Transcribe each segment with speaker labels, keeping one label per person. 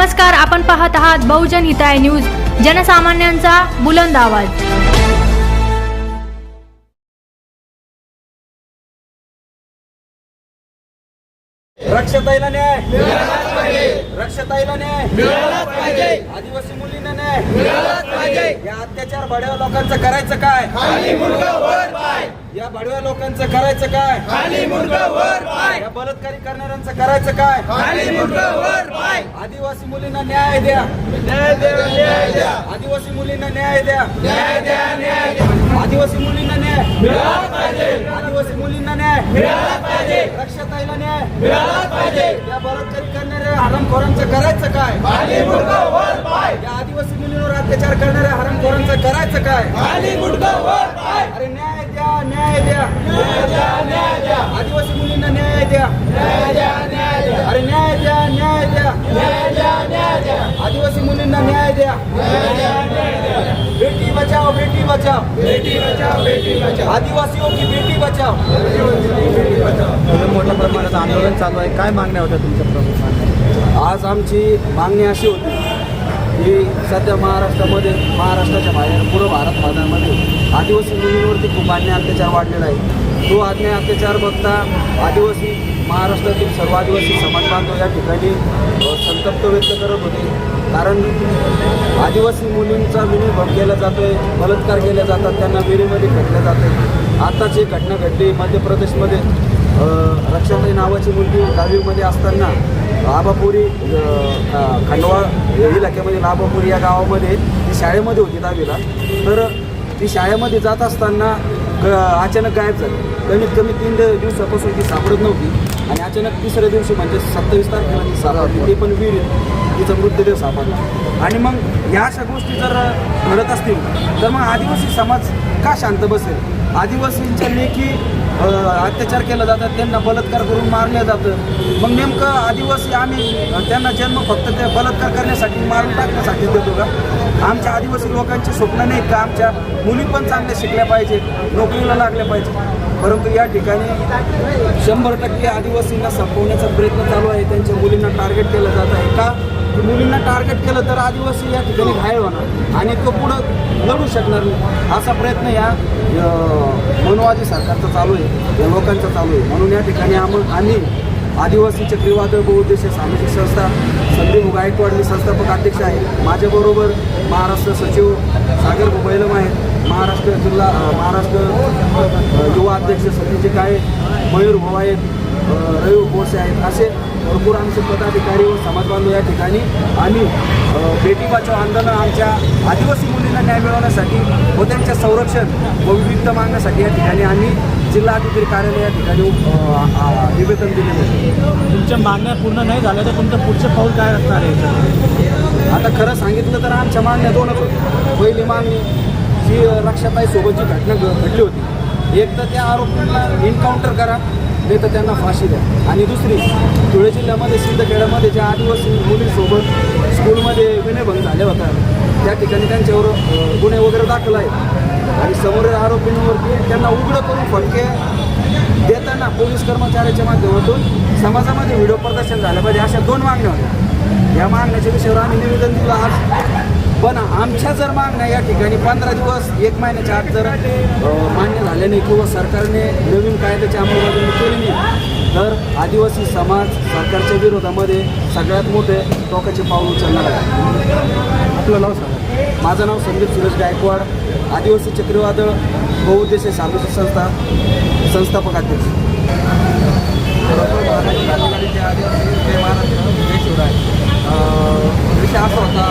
Speaker 1: नमस्कार, आपण पाहत आहात बहुजन हिताय न्यूज, जनसामान्यांचा बुलंद आवाज।
Speaker 2: रक्षाताईला न्याय मिळालाच पाहिजे, रक्षाताईला न्याय मिळालाच पाहिजे, आदिवासी मुलींना न्याय मिळालाच पाहिजे। या अत्याचार भडव्या लोकांचं करायचं काय? खाली मुंडका वर पाय। या भडव्या लोकांचं करायचं काय? खाली मुंडका वर पाय। या बलात्कारी करणाऱ्यांचं करायचं काय? खाली मुंडका वर पाय। आदिवासी मुलींना न्याय द्या, न्याय द्या, न्याय द्या। आदिवासी मुलींना न्याय द्या, न्याय द्या, न्याय द्या। आदिवासी मुलींना न्याय मिळालाच पाहिजे, आदिवासी मुलींना न्याय मिळालाच पाहिजे, रक्षाताईला न्याय मिळालाच पाहिजे। या बलात्कारी करणाऱ्या हरामखोरांचं करायचं काय? खाली मुंडका वर पाय। या आदिवासी मुलींवर अत्याचार करणाऱ्या हरामखोरांचं करायचं काय? खाली मुंडका वर पाय। अरे न्याय द्या, न्याय द्या, न्याय द्या, न्याय द्या। आदिवासी मुलींना न्याय द्या, न्याय द्या, न्याय द्या। अरे न्याय द्या, न्याय द्या, न्याय द्या, न्याय द्या। आदिवासी मुलींना न्याय द्या, न्याय द्या, न्याय द्या। बेटी बचाओ, बेटी बचाओ, बेटी बचाओ, बेटी बचाओ। आदिवासियों की बेटी बचाओ, बेटी बचाओ।
Speaker 3: मोठ्या प्रमाणात आंदोलन चालू आहे, काय मागण्या होत्या तुमच्या प्रमुख मागण्या?
Speaker 2: आज आमची मागणी अशी होती की सध्या महाराष्ट्राच्या बाहेर पूर्व भारतमध्ये आदिवासी मुलींवरती खूप अन्याय अत्याचार वाढलेला आहे। तो अन्याय अत्याचार बघता आदिवासी महाराष्ट्रातील सर्व आदिवासी समाज बांधव या ठिकाणी संतप्त व्यक्त करत होते। कारण आदिवासी मुलींचा विनयभंग केला जातोय, बलात्कार केले जातात, त्यांना विहिरीमध्ये फेकले जाते। आताच एक घटना घडली मध्य प्रदेशमध्ये। रक्षाताई नावाची मुलगी 10वीमध्ये असताना लाभापुरी खंडवा इलाक्यामध्ये लाभापुरी या गावामध्ये ती शाळेमध्ये होती 10वीला। तर ती शाळेमध्ये जात असताना अचानक गायब झाली। कमीत कमी 3 दिवसापासून ती सापडत नव्हती आणि अचानक तिसऱ्या दिवशी म्हणजे 27 तारखेला ती सापडली, ते पण विहिरीत तिचा मृतदेह सापडला। आणि मग या अशा गोष्टी जर घडत असतील तर मग आदिवासी समाज का शांत बसेल? आदिवासींच्या लेखी अत्याचार केला जातात, त्यांना बलात्कार करून मारलं जातं। मग नेमकं आदिवासी आम्ही त्यांना जन्म फक्त ते बलात्कार करण्यासाठी मारून टाकण्यासाठी देतो का? आमच्या आदिवासी लोकांचे स्वप्न नाहीत का आमच्या मुली पण चांगल्या शिकल्या पाहिजे, नोकरीला लागल्या पाहिजे? परंतु या ठिकाणी 100% आदिवासींना संपवण्याचा प्रयत्न चालू आहे। त्यांच्या मुलींना टार्गेट केलं जात आहे का? मुलींना टार्गेट केलं तर आदिवासी या ठिकाणी घायल होणार आणि तो पुढं लढू शकणार नाही, असा प्रयत्न या मनोवादी सरकारचा चालू आहे, या लोकांचा चालू आहे। म्हणून या ठिकाणी आम्ही आदिवासी चक्रीवादळ बहुउद्देशीय सामाजिक संस्था संदीप गायकवाड मी संस्थापक अध्यक्ष आहे। माझ्याबरोबर महाराष्ट्र सचिव सागर बैलम आहेत, महाराष्ट्र युवा अध्यक्ष सतीजी काळे, मयूर भाऊ आहेत, रवी बोरसे आहेत, असे भरपूर आमचे पदाधिकारी व समाजबांधव या ठिकाणी आम्ही बेटी बचाओ आंदोलन आमच्या आदिवासी मुलींना न्याय मिळवण्यासाठी व त्यांच्या संरक्षण व विविध मागण्यासाठी या ठिकाणी आम्ही जिल्हाधिकारी कार्यालय या ठिकाणी निवेदन दिलेलं आहे।
Speaker 3: तुमच्या मागण्या पूर्ण नाही झाल्या तर तुमचं पुढचं पाऊल काय असणार आहे?
Speaker 2: आता खरं सांगितलं तर आमच्या मागण्या दोनच होत्या। पहिली मागणी जी रक्षाताईसोबत जी घटना घडली होती, एक तर त्या आरोपींना एन्काउंटर करा, नाही तर त्यांना फाशी द्या। आणि दुसरी, धुळे जिल्ह्यामध्ये सिंदखेड्यामध्ये ज्या आदिवासी मुलींसोबत स्कूलमध्ये विनयभंग झाले होता, त्या ठिकाणी त्यांच्यावर गुन्हे वगैरे दाखल आहेत आणि समोरील आरोपींवरती त्यांना उघडं करून फटके देताना पोलीस कर्मचाऱ्याच्या माध्यमातून समाजामध्ये व्हिडिओ प्रदर्शन झालं पाहिजे, अशा 2 मागण्या होत्या। या मागण्याच्या विषयावर आम्ही निवेदन दिलं आज। पण आमच्या जर मागण्या या ठिकाणी 15 दिवस 1 महिन्याच्या आत जर मान्य झाले नाही किंवा सरकारने नवीन कायद्याची अंमलबजावणी केली नाही तर आदिवासी समाज सरकारच्या विरोधामध्ये सगळ्यात मोठे टोकाचे पाऊल उचलणार आहे।
Speaker 3: आपलं नाव सांगा?
Speaker 2: माझं नाव संदीप सुरेश गायकवाड, आदिवासी चक्रीवादळ बहुउद्देशीय सामाजिक संस्था संस्थापक अध्यक्ष। विषय असा होता,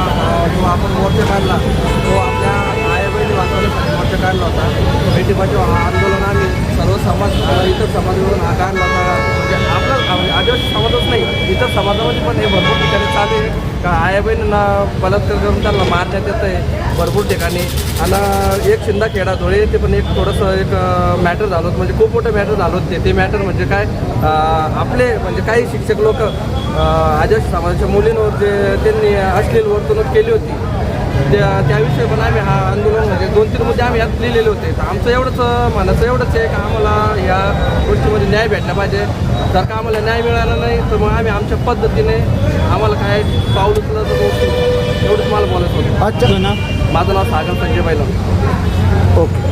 Speaker 2: जो आपण मोर्चा काढला तो आपल्या आया बहिणी वाचवण्यासाठी मोर्चा काढला होता। बेटी बचाओ हा आंदोलन आम्ही सर्व समाज इतर समाजावरून हा काढला होता। म्हणजे आपलं आदिवासी समाजच नाही, इतर समाजामध्ये पण हे भरपूर ठिकाणी चालू आहे का आया बहिणींना बलात्कार करून त्यांना मारण्यात येतं आहे भरपूर ठिकाणी। आणि एक शिंदाखेडा धुळे ते पण एक थोडंसं एक मॅटर झालं होतं, म्हणजे खूप मोठं मॅटर झालं होतं ते मॅटर म्हणजे काय, आपले म्हणजे काही शिक्षक लोक आदिवासी समाजाच्या मुलींवर जे त्यांनी अश्लील वर्तणूक केली होती त्याविषयी पण आम्ही हा आंदोलन म्हणजे 2-3 मुद्दे आम्ही यात लिहिलेले होते. तर आमचं एवढंच म्हणायचं एवढंच आहे की आम्हाला ह्या गोष्टीमध्ये न्याय भेटला पाहिजे. जर का आम्हाला न्याय मिळाला नाही तर मग आम्ही आमच्या पद्धतीने आम्हाला काय पाऊल उचललं तर एवढंच मला बोलायचं होतं.
Speaker 3: अच्छा ना.
Speaker 2: माझं नाव सागर संजय बैला.
Speaker 3: ओके.